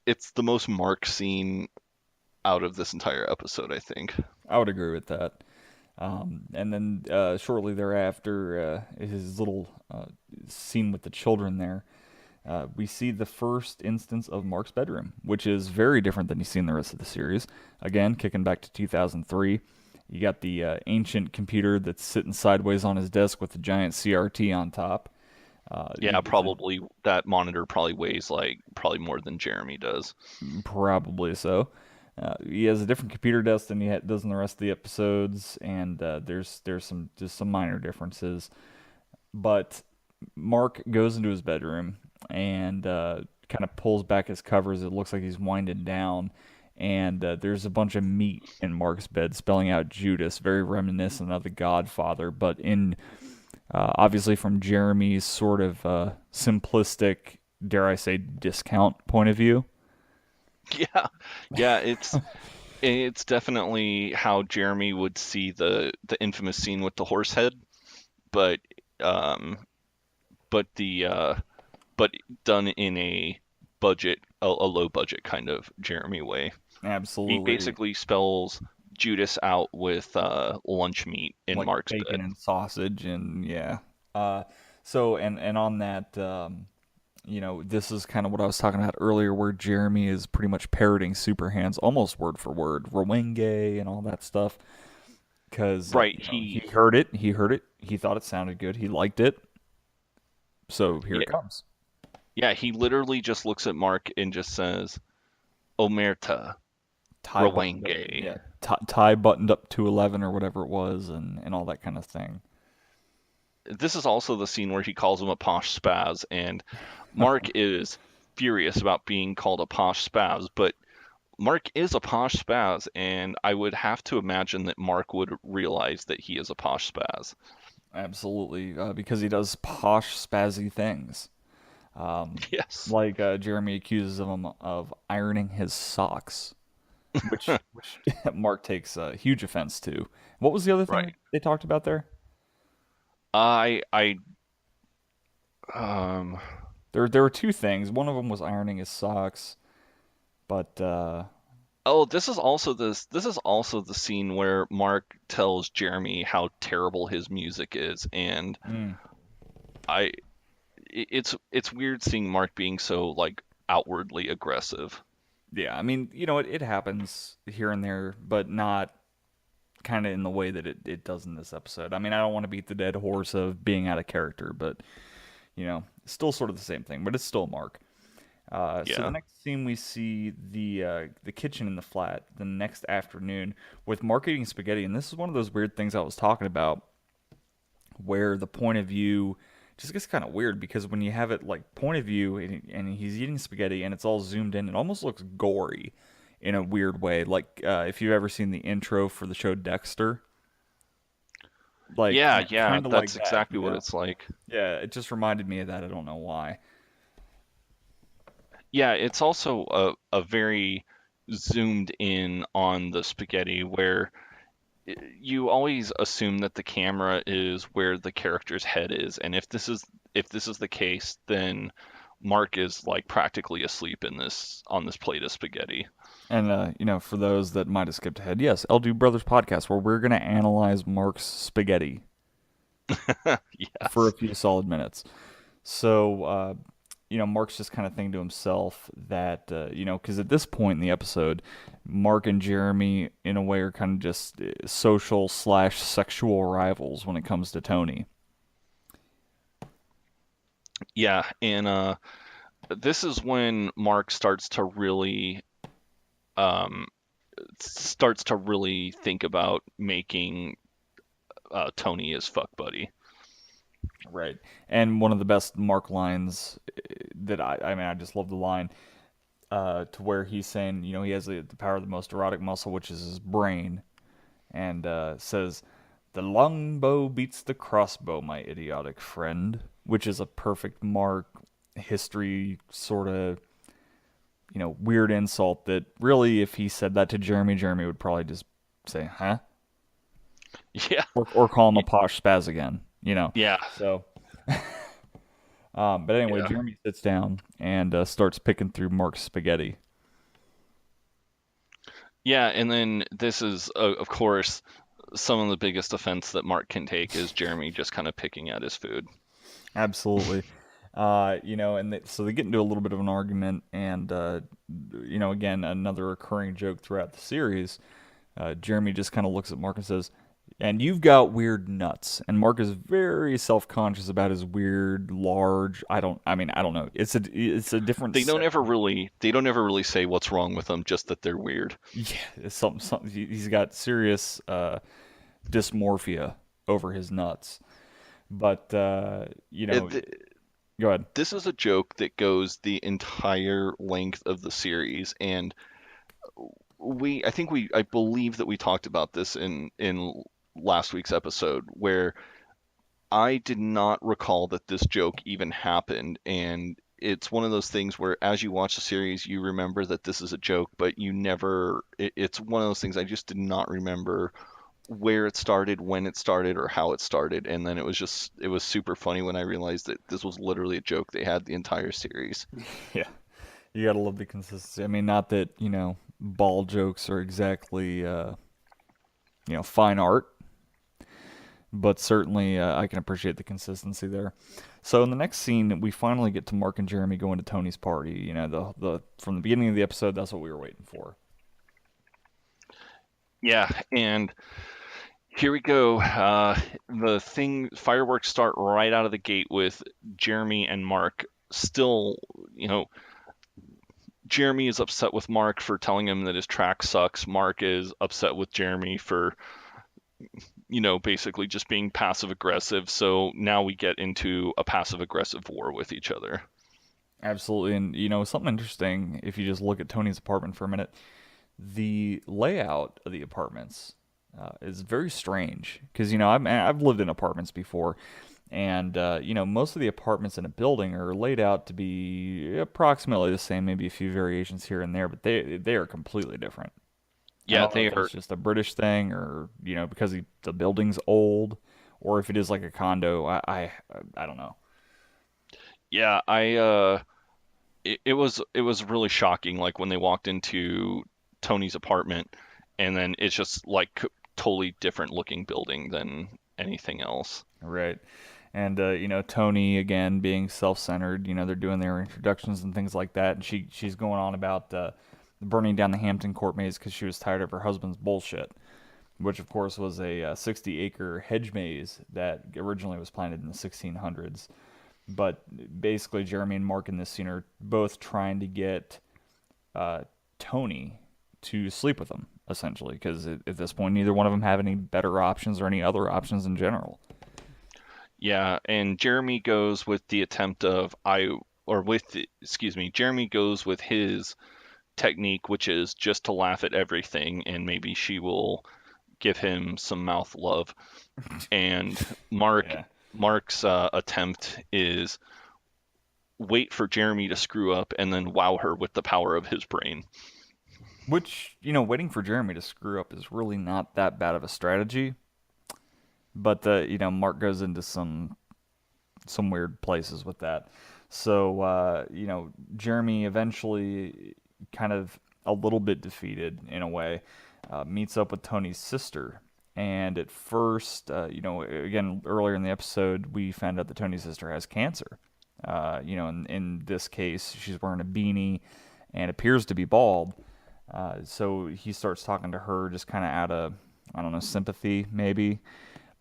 [SPEAKER 6] it's the most Mark scene out of this entire episode, I think.
[SPEAKER 5] I would agree with that. And then shortly thereafter, his little scene with the children there, we see the first instance of Mark's bedroom, which is very different than you see in the rest of the series. Again, kicking back to 2003, you got the ancient computer that's sitting sideways on his desk with the giant CRT on top.
[SPEAKER 6] Yeah, probably that monitor probably weighs probably more than Jeremy does.
[SPEAKER 5] Probably so. He has a different computer desk than he does in the rest of the episodes, and there's some minor differences. But Mark goes into his bedroom and kind of pulls back his covers. It looks like he's winding down, and there's a bunch of meat in Mark's bed, spelling out Judas, very reminiscent of The Godfather, but in obviously from Jeremy's sort of simplistic, dare I say, discount point of view.
[SPEAKER 6] Yeah, it's definitely how Jeremy would see the infamous scene with the horse head, but but done in a low budget kind of Jeremy way.
[SPEAKER 5] Absolutely.
[SPEAKER 6] He basically spells Judas out with lunch meat in
[SPEAKER 5] like
[SPEAKER 6] Mark's
[SPEAKER 5] bacon
[SPEAKER 6] bed.
[SPEAKER 5] and sausage, and yeah. So and on that, this is kind of what I was talking about earlier, where Jeremy is pretty much parroting Super Hands almost word for word, Rowenge and all that stuff. Because
[SPEAKER 6] Right,
[SPEAKER 5] he heard it, he thought it sounded good, he liked it. So here it comes.
[SPEAKER 6] Yeah, he literally just looks at Mark and just says, Omerta,
[SPEAKER 5] Tie buttoned up-
[SPEAKER 6] Rowenge.
[SPEAKER 5] yeah, tie buttoned up to 11 or whatever it was, and all that kind of thing.
[SPEAKER 6] This is also the scene where he calls him a posh spaz, and Mark is furious about being called a posh spaz, but Mark is a posh spaz, and I would have to imagine that Mark would realize that he is a posh spaz.
[SPEAKER 5] Absolutely, because he does posh, spazzy things.
[SPEAKER 6] Yes.
[SPEAKER 5] Like Jeremy accuses him of ironing his socks, which Mark takes huge offense to. What was the other thing
[SPEAKER 6] Right.
[SPEAKER 5] they talked about there?
[SPEAKER 6] I
[SPEAKER 5] There were two things. One of them was ironing his socks, but
[SPEAKER 6] Oh, this is also the scene where Mark tells Jeremy how terrible his music is, and it's weird seeing Mark being so like outwardly aggressive.
[SPEAKER 5] yeah, I mean, it happens here and there, but not kind of in the way that it does in this episode. I mean, I don't want to beat the dead horse of being out of character, but still sort of the same thing. But it's still Mark. So
[SPEAKER 6] Yeah.
[SPEAKER 5] the next scene we see the kitchen in the flat the next afternoon with Mark eating spaghetti, and this is one of those weird things I was talking about, where the point of view just gets kind of weird, because when you have it like point of view and he's eating spaghetti and it's all zoomed in, it almost looks gory in a weird way. Like if you've ever seen the intro for the show Dexter. Like
[SPEAKER 6] Yeah,
[SPEAKER 5] kinda like
[SPEAKER 6] that's
[SPEAKER 5] that,
[SPEAKER 6] exactly
[SPEAKER 5] you
[SPEAKER 6] what
[SPEAKER 5] know?
[SPEAKER 6] it's like.
[SPEAKER 5] Yeah, it just reminded me of that. I don't know why.
[SPEAKER 6] Yeah, it's also a very zoomed in on the spaghetti, where you always assume that the camera is where the character's head is, and if this is the case, then Mark is like practically asleep on this plate of spaghetti.
[SPEAKER 5] And for those that might have skipped ahead, yes, LG Brothers podcast, where we're gonna analyze Mark's spaghetti for a few solid minutes. So, Mark's just kind of thinking to himself that, because at this point in the episode, Mark and Jeremy, in a way, are kind of just social/sexual rivals when it comes to Tony.
[SPEAKER 6] Yeah, and this is when Mark starts to really think about making Tony his fuck buddy.
[SPEAKER 5] Right. And one of the best Mark lines that I just love the line to where he's saying, he has the power of the most erotic muscle, which is his brain, and says, "The longbow beats the crossbow, my idiotic friend," which is a perfect Mark history sort of, weird insult that really, if he said that to Jeremy, Jeremy would probably just say, huh?
[SPEAKER 6] Yeah.
[SPEAKER 5] Or call him a posh spaz again,
[SPEAKER 6] Yeah.
[SPEAKER 5] So, but anyway,
[SPEAKER 6] Yeah.
[SPEAKER 5] Jeremy sits down and starts picking through Mark's spaghetti.
[SPEAKER 6] Yeah, and then this is, of course, some of the biggest offense that Mark can take is Jeremy just kind of picking at his food.
[SPEAKER 5] Absolutely. So they get into a little bit of an argument, and again, another recurring joke throughout the series. Jeremy just kind of looks at Mark and says, "And you've got weird nuts." And Mark is very self-conscious about his weird, large. I don't know. It's a different.
[SPEAKER 6] They don't ever really say what's wrong with them, just that they're weird.
[SPEAKER 5] Yeah, it's something. He's got serious dysmorphia over his nuts. But go ahead.
[SPEAKER 6] This is a joke that goes the entire length of the series, and I believe that we talked about this in last week's episode, where I did not recall that this joke even happened, and it's one of those things where as you watch the series you remember that this is a joke, but it's one of those things I just did not remember where it started, when it started, or how it started, and then it was super funny when I realized that this was literally a joke they had the entire series.
[SPEAKER 5] Yeah, you gotta love the consistency. I mean, not that ball jokes are exactly fine art, but certainly I can appreciate the consistency there. So in the next scene, we finally get to Mark and Jeremy going to Tony's party. The from the beginning of the episode, that's what we were waiting for.
[SPEAKER 6] Yeah, and here we go. Fireworks start right out of the gate with Jeremy and Mark. Still, Jeremy is upset with Mark for telling him that his track sucks. Mark is upset with Jeremy for, basically just being passive aggressive. So now we get into a passive aggressive war with each other.
[SPEAKER 5] Absolutely. And, something interesting, if you just look at Tony's apartment for a minute, the layout of the apartments is very strange because I've lived in apartments before, and most of the apartments in a building are laid out to be approximately the same, maybe a few variations here and there, but they are completely different.
[SPEAKER 6] Yeah,
[SPEAKER 5] they are. It's just a British thing, or because the building's old, or if it is like a condo. I don't know.
[SPEAKER 6] Yeah, it was really shocking, like when they walked into Tony's apartment, and then it's just like totally different looking building than anything else.
[SPEAKER 5] Right. And Tony, again, being self-centered, they're doing their introductions and things like that, and she's going on about burning down the Hampton Court maze because she was tired of her husband's bullshit, which of course was a 60-acre hedge maze that originally was planted in the 1600s. But basically, Jeremy and Mark in this scene are both trying to get Tony to sleep with them, essentially, because at this point, neither one of them have any better options or any other options in general.
[SPEAKER 6] Yeah, and Jeremy goes with the attempt of Jeremy goes with his technique, which is just to laugh at everything, and maybe she will give him some mouth love. And Mark's attempt is wait for Jeremy to screw up and then wow her with the power of his brain.
[SPEAKER 5] Which, waiting for Jeremy to screw up is really not that bad of a strategy. But, Mark goes into some weird places with that. So, Jeremy eventually, kind of a little bit defeated in a way, meets up with Tony's sister. And at first, again, earlier in the episode, we found out that Tony's sister has cancer. In this case, she's wearing a beanie and appears to be bald. So he starts talking to her just kind of out of, I don't know, sympathy maybe.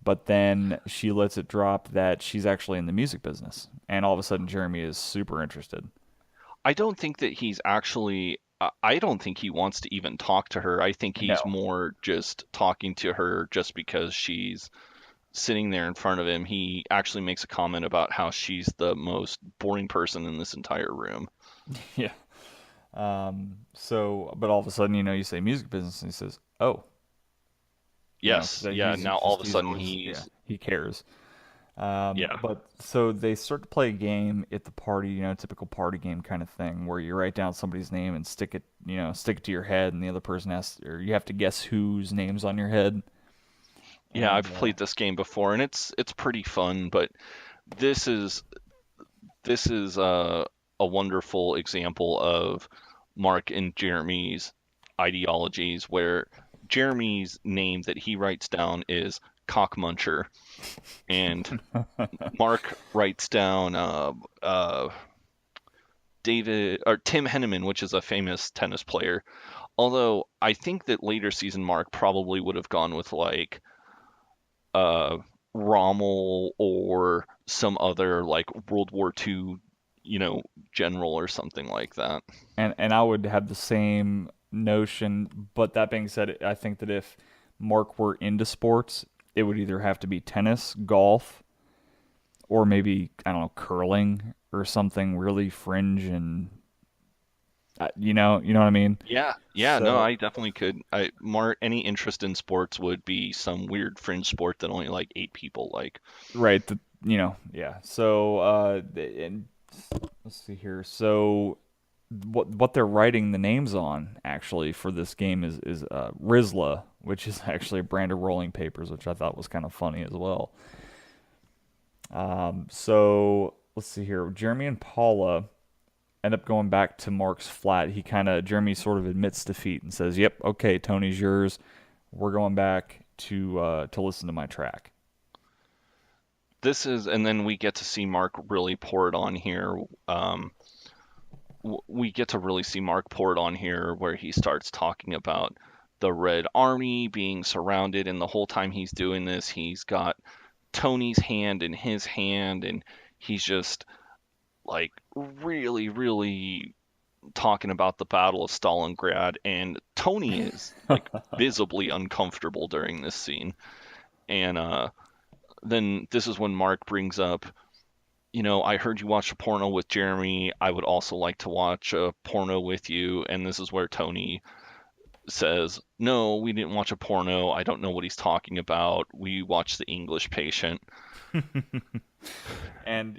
[SPEAKER 5] But then she lets it drop that she's actually in the music business. And all of a sudden, Jeremy is super interested.
[SPEAKER 6] I don't think that he's actually. I don't think he wants to even talk to her. I think he's
[SPEAKER 5] No.
[SPEAKER 6] more just talking to her just because she's sitting there in front of him. He actually makes a comment about how she's the most boring person in this entire room.
[SPEAKER 5] Yeah. But all of a sudden, you say music business, and he says, "Oh,
[SPEAKER 6] Yes,
[SPEAKER 5] 'cause
[SPEAKER 6] yeah.
[SPEAKER 5] he's
[SPEAKER 6] Now all
[SPEAKER 5] just
[SPEAKER 6] of a
[SPEAKER 5] he's
[SPEAKER 6] sudden
[SPEAKER 5] always, yeah,
[SPEAKER 6] he's
[SPEAKER 5] he cares."
[SPEAKER 6] yeah.
[SPEAKER 5] But so they start to play a game at the party, typical party game kind of thing, where you write down somebody's name and stick it to your head, and the other person has, or you have to guess whose name's on your head.
[SPEAKER 6] Yeah,
[SPEAKER 5] And
[SPEAKER 6] I've played this game before and it's pretty fun, but this is a wonderful example of Mark and Jeremy's ideologies where Jeremy's name that he writes down is Cockmuncher and Mark writes down David or Tim Henneman, which is a famous tennis player. Although I think that later season Mark probably would have gone with like uh, Rommel or some other like World War II, general or something like that.
[SPEAKER 5] and I would have the same notion. But that being said, I think that if Mark were into sports, it would either have to be tennis, golf, or maybe, I don't know, curling or something really fringe and you know what I mean?
[SPEAKER 6] Yeah, yeah, no,
[SPEAKER 5] So
[SPEAKER 6] I definitely could. Mark, any interest in sports would be some weird fringe sport that only like 8 people like.
[SPEAKER 5] right, yeah. So and let's see here. So what they're writing the names on actually for this game is Rizla, which is actually a brand of rolling papers, which I thought was kind of funny as well. So let's see here. Jeremy and Paula end up going back to Mark's flat. Jeremy sort of admits defeat and says, "Yep, okay, Tony's yours. We're going back to listen to my track."
[SPEAKER 6] And then we get to see Mark really pour it on here. We get to really see Mark pour it on here where he starts talking about the Red Army being surrounded, and the whole time he's doing this, he's got Tony's hand in his hand, and he's just like really, really talking about the Battle of Stalingrad, and Tony is like visibly uncomfortable during this scene. And then this is when Mark brings up, I heard you watch a porno with Jeremy. I would also like to watch a porno with you. And this is where Tony says, "No, we didn't watch a porno. I don't know what he's talking about. We watched The English Patient."
[SPEAKER 5] And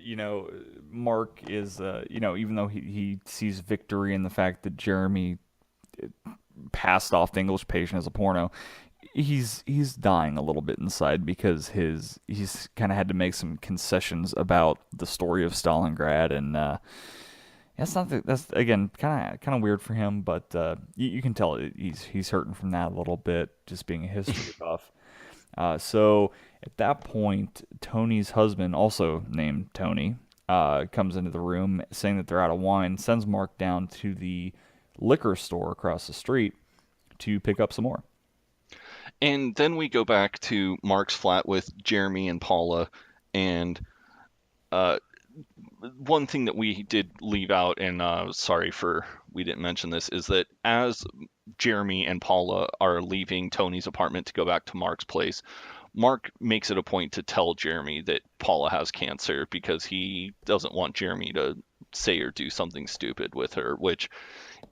[SPEAKER 5] Mark is even though he sees victory in the fact that Jeremy passed off the English Patient as a porno, he's dying a little bit inside because he's kind of had to make some concessions about the story of Stalingrad, and that's again kind of weird for him, but you can tell he's hurting from that a little bit, just being a history buff. So at that point, Tony's husband, also named Tony, comes into the room saying that they're out of wine, sends Mark down to the liquor store across the street to pick up some more.
[SPEAKER 6] And then we go back to Mark's flat with Jeremy and Paula. And uh, one thing that we did leave out, and sorry for we didn't mention this, is that as Jeremy and Paula are leaving Tony's apartment to go back to Mark's place, Mark makes it a point to tell Jeremy that Paula has cancer because he doesn't want Jeremy to say or do something stupid with her, which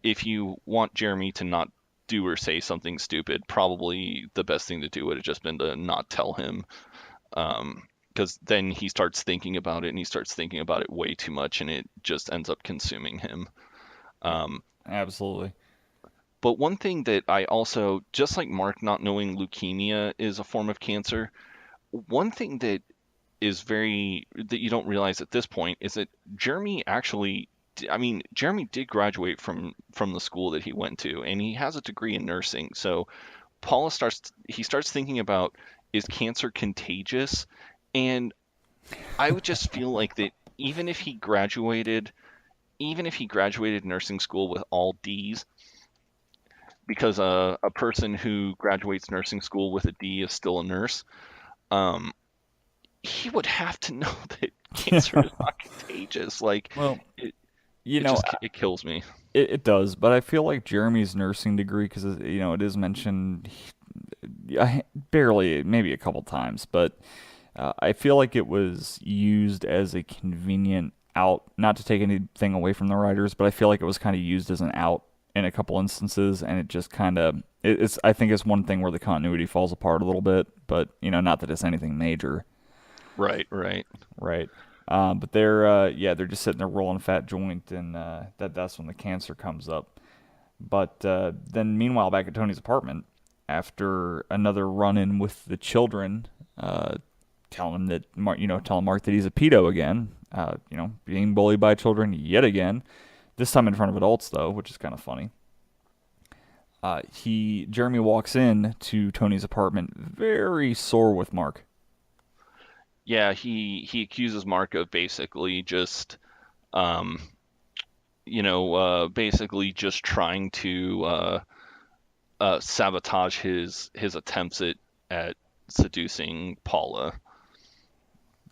[SPEAKER 6] if you want Jeremy to not do or say something stupid, probably the best thing to do would have just been to not tell him. Because then he starts thinking about it and he starts thinking about it way too much and it just ends up consuming him.
[SPEAKER 5] Absolutely.
[SPEAKER 6] But one thing that I also, just like Mark not knowing leukemia is a form of cancer, one thing that very that you don't realize at this point is that Jeremy actually, I mean, Jeremy did graduate from the school that he went to, and he has a degree in nursing. So Paula starts thinking about, is cancer contagious? And I would just feel like that even if he graduated nursing school with all D's, because a person who graduates nursing school with a D is still a nurse, um, he would have to know that cancer is not contagious. Like,
[SPEAKER 5] Well,
[SPEAKER 6] it,
[SPEAKER 5] you
[SPEAKER 6] it
[SPEAKER 5] know,
[SPEAKER 6] just it kills me.
[SPEAKER 5] it does, but I feel like Jeremy's nursing degree, because it is mentioned barely, maybe a couple times, but I feel like it was used as a convenient out, not to take anything away from the writers, but I feel like it was kind of used as an out in a couple instances, and it just kind of it's. I think it's one thing where the continuity falls apart a little bit, but not that it's anything major.
[SPEAKER 6] Right, right.
[SPEAKER 5] Right. But they're they're just sitting there rolling a fat joint, and that's when the cancer comes up. But then meanwhile, back at Tony's apartment, after another run-in with the children, telling him that telling Mark that he's a pedo again, being bullied by children yet again. This time in front of adults though, which is kind of funny. Jeremy walks in to Tony's apartment very sore with Mark.
[SPEAKER 6] Yeah, he accuses Mark of basically just, um, basically just trying to sabotage his attempts at seducing Paula.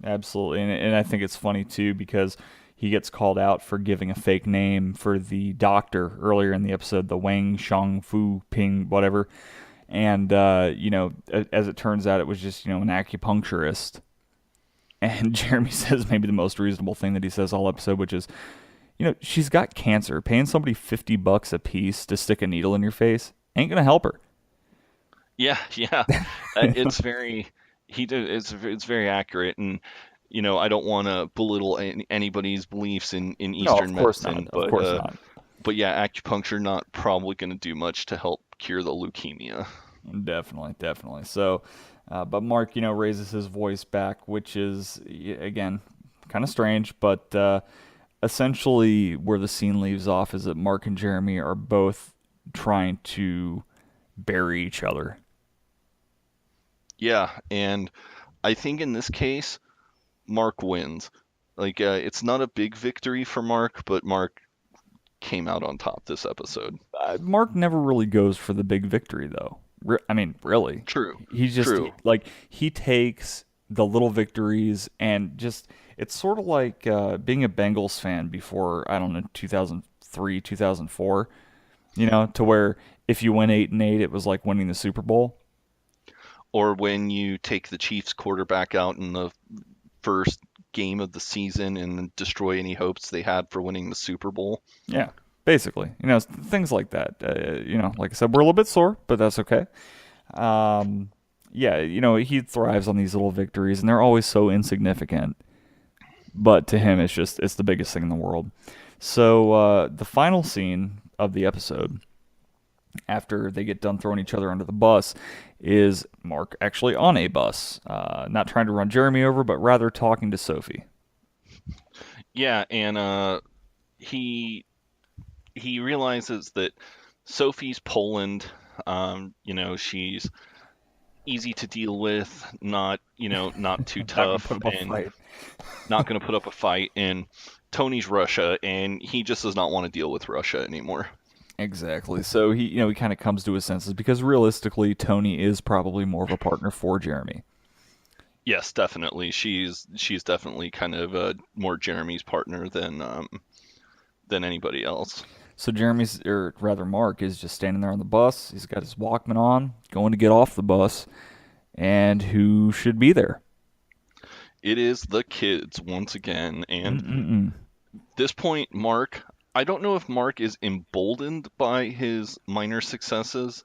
[SPEAKER 5] Absolutely, and I think it's funny too because he gets called out for giving a fake name for the doctor earlier in the episode, the Wang Shang Fu Ping whatever, and as it turns out, it was just an acupuncturist. And Jeremy says maybe the most reasonable thing that he says all episode, which is, she's got cancer. Paying somebody $50 a piece to stick a needle in your face ain't gonna help her.
[SPEAKER 6] Yeah, yeah. It's very it's very accurate, and I don't want to belittle anybody's beliefs in
[SPEAKER 5] No,
[SPEAKER 6] Eastern
[SPEAKER 5] of course
[SPEAKER 6] medicine,
[SPEAKER 5] not. Of course not.
[SPEAKER 6] but yeah, acupuncture not probably going to do much to help cure the leukemia.
[SPEAKER 5] Definitely. So, but Mark, raises his voice back, which is again kind of strange, but essentially where the scene leaves off is that Mark and Jeremy are both trying to bury each other.
[SPEAKER 6] Yeah, and I think in this case, Mark wins. Like, it's not a big victory for Mark, but Mark came out on top this episode.
[SPEAKER 5] Mark never really goes for the big victory, though. I mean, really.
[SPEAKER 6] True.
[SPEAKER 5] He's just
[SPEAKER 6] True.
[SPEAKER 5] like he takes the little victories and just it's sort of like being a Bengals fan before I don't know 2003, 2004. To where if you went 8-8, it was like winning the Super Bowl.
[SPEAKER 6] Or when you take the Chiefs quarterback out in the first game of the season and destroy any hopes they had for winning the Super Bowl.
[SPEAKER 5] Yeah, basically, things like that. Like I said, we're a little bit sore, but that's okay. He thrives on these little victories, and they're always so insignificant. But to him, it's the biggest thing in the world. So the final scene of the episode, after they get done throwing each other under the bus, is Mark actually on a bus, not trying to run Jeremy over, but rather talking to Sophie.
[SPEAKER 6] Yeah, and he realizes that Sophie's Poland. She's easy to deal with, not too tough, and not going to put up a fight. And Tony's Russia, and he just does not want to deal with Russia anymore.
[SPEAKER 5] Exactly. So he kind of comes to his senses because realistically, Tony is probably more of a partner for Jeremy.
[SPEAKER 6] Yes, definitely. She's definitely kind of more Jeremy's partner than anybody else.
[SPEAKER 5] So Mark is just standing there on the bus. He's got his Walkman on, going to get off the bus, and who should be there?
[SPEAKER 6] It is the kids once again, and this point, Mark. I don't know if Mark is emboldened by his minor successes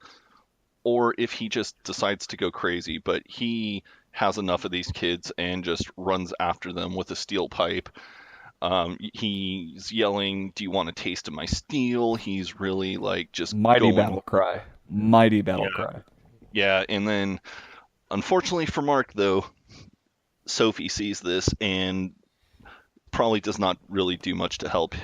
[SPEAKER 6] or if he just decides to go crazy, but he has enough of these kids and just runs after them with a steel pipe. He's yelling, "Do you want a taste of my steel?" He's really like just
[SPEAKER 5] mighty
[SPEAKER 6] going...
[SPEAKER 5] battle cry. Mighty battle cry.
[SPEAKER 6] Yeah, and then unfortunately for Mark though, Sophie sees this and probably does not really do much to help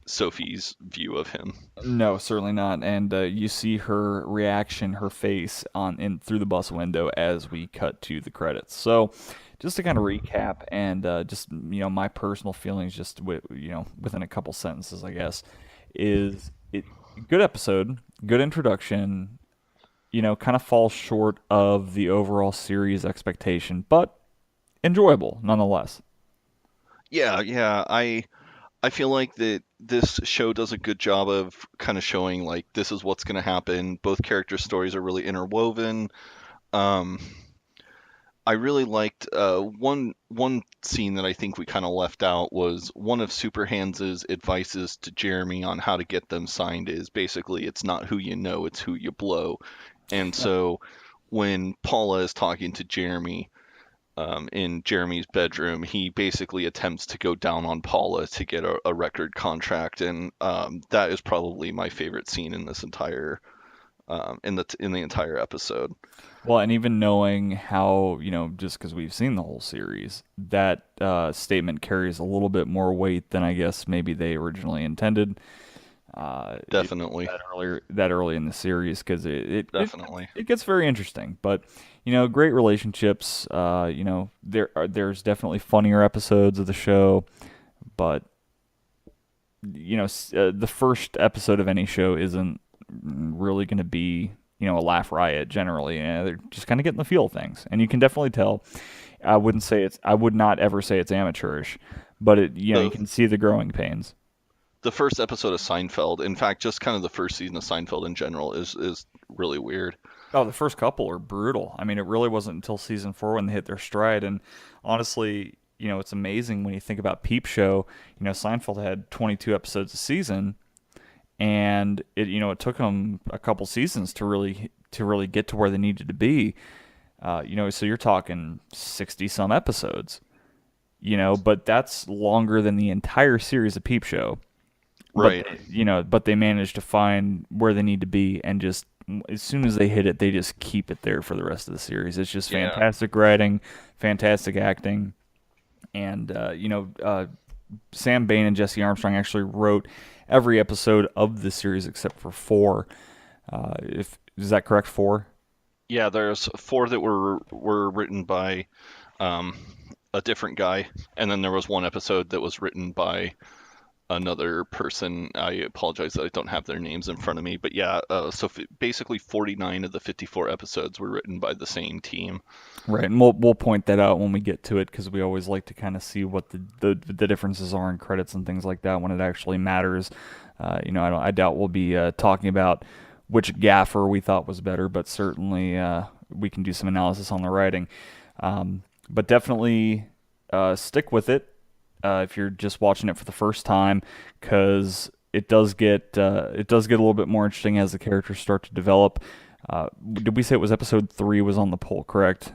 [SPEAKER 6] Sophie's view of him.
[SPEAKER 5] No, certainly not. And you see her reaction, her face on in through the bus window as we cut to the credits. So, just to kind of recap and just my personal feelings, just within a couple sentences, I guess, is it good episode, good introduction. Kind of falls short of the overall series expectation, but enjoyable nonetheless.
[SPEAKER 6] Yeah. I feel like that this show does a good job of kind of showing like this is what's going to happen. Both character stories are really interwoven. Um, I really liked one scene that I think we kind of left out was one of Superhands' advices to Jeremy on how to get them signed is basically it's not who you know, it's who you blow. And so when Paula is talking to Jeremy in Jeremy's bedroom, he basically attempts to go down on Paula to get a record contract, and that is probably my favorite scene in this entire in the entire episode.
[SPEAKER 5] Well, and even knowing how, just because we've seen the whole series, that statement carries a little bit more weight than I guess maybe they originally intended.
[SPEAKER 6] Definitely.
[SPEAKER 5] That early in the series, because
[SPEAKER 6] Definitely.
[SPEAKER 5] it gets very interesting. But great relationships. There's definitely funnier episodes of the show, but the first episode of any show isn't really going to be a laugh riot generally. They're just kind of getting the feel of things, and you can definitely tell. I would not ever say it's amateurish, but you can see the growing pains.
[SPEAKER 6] The first episode of Seinfeld, in fact, just kind of the first season of Seinfeld in general is really weird.
[SPEAKER 5] Oh, the first couple are brutal. I mean, it really wasn't until season 4 when they hit their stride. And honestly, it's amazing when you think about Peep Show. Seinfeld had 22 episodes a season, and it took them a couple seasons to really get to where they needed to be. So you're talking 60 some episodes. But that's longer than the entire series of Peep Show.
[SPEAKER 6] Right.
[SPEAKER 5] But they managed to find where they need to be, and just as soon as they hit it, they just keep it there for the rest of the series. It's just fantastic writing, fantastic acting, and Sam Bain and Jesse Armstrong actually wrote every episode of the series except for 4. Is that correct? 4?
[SPEAKER 6] Yeah, there's 4 that were written by a different guy, and then there was one episode that was written by another person. I apologize that I don't have their names in front of me, but yeah, basically 49 of the 54 episodes were written by the same team.
[SPEAKER 5] Right, and we'll point that out when we get to it, because we always like to kind of see what the differences are in credits and things like that when it actually matters. I doubt we'll be talking about which gaffer we thought was better, but certainly we can do some analysis on the writing. But definitely stick with it. If you're just watching it for the first time, because it does get a little bit more interesting as the characters start to develop. Did we say it was episode 3 was on the poll, correct?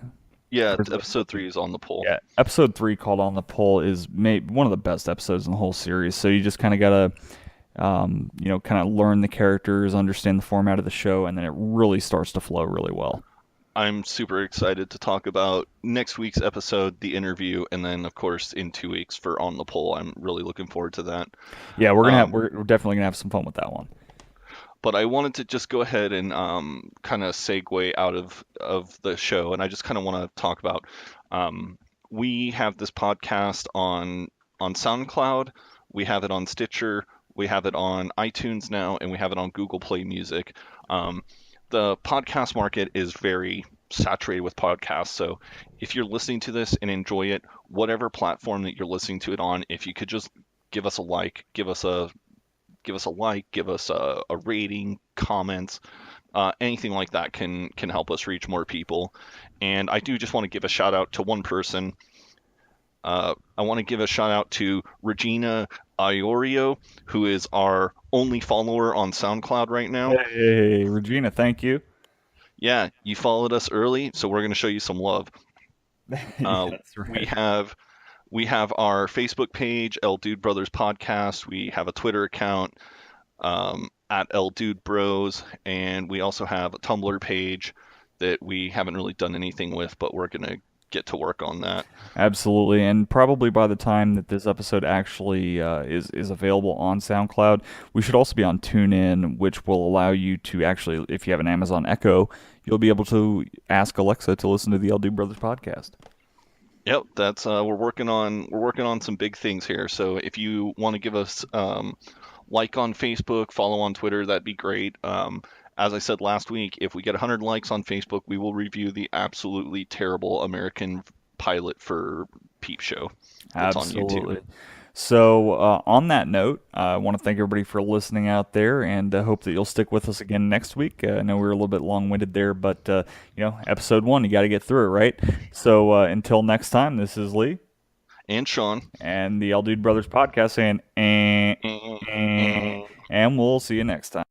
[SPEAKER 6] Yeah, episode 3 is on the poll.
[SPEAKER 5] Yeah, episode 3 called On the Poll is one of the best episodes in the whole series. So you just kind of gotta, kind of learn the characters, understand the format of the show, and then it really starts to flow really well.
[SPEAKER 6] I'm super excited to talk about next week's episode, the interview, and then of course in 2 weeks for On the Poll. I'm really looking forward to that.
[SPEAKER 5] Yeah, we're definitely gonna have some fun with that one.
[SPEAKER 6] But I wanted to just go ahead and kind of segue out of the show, and I just kind of want to talk about we have this podcast on SoundCloud, we have it on Stitcher, we have it on iTunes now, and we have it on Google Play Music. The podcast market is very saturated with podcasts, so if you're listening to this and enjoy it, whatever platform that you're listening to it on, if you could just give us a like, give us a rating, comments, anything like that can help us reach more people. And I do just want to give a shout out to one person. I want to give a shout out to Regina Iorio, who is our only follower on SoundCloud right now.
[SPEAKER 5] Hey, Regina, thank you.
[SPEAKER 6] Yeah, you followed us early, so we're going to show you some love.
[SPEAKER 5] That's right.
[SPEAKER 6] We have our Facebook page, El Dude Brothers Podcast. We have a Twitter account at El Dude Bros, and we also have a Tumblr page that we haven't really done anything with, but we're going to get to work on that.
[SPEAKER 5] Absolutely, and probably by the time that this episode actually is available on SoundCloud, we should also be on TuneIn, which will allow you to actually, if you have an Amazon Echo, you'll be able to ask Alexa to listen to the LD Brothers podcast.
[SPEAKER 6] Yep, that's we're working on some big things here. So if you want to give us like on Facebook, follow on Twitter, that'd be great. As I said last week, if we get 100 likes on Facebook, we will review the absolutely terrible American pilot for Peep Show. That's on
[SPEAKER 5] Absolutely.
[SPEAKER 6] YouTube.
[SPEAKER 5] So, on that note, I want to thank everybody for listening out there, and hope that you'll stick with us again next week. I know we were a little bit long-winded there, but episode 1, you got to get through it, right? So, until next time, this is Lee
[SPEAKER 6] And Sean.
[SPEAKER 5] and the All Dude Brothers podcast saying, and we'll see you next time.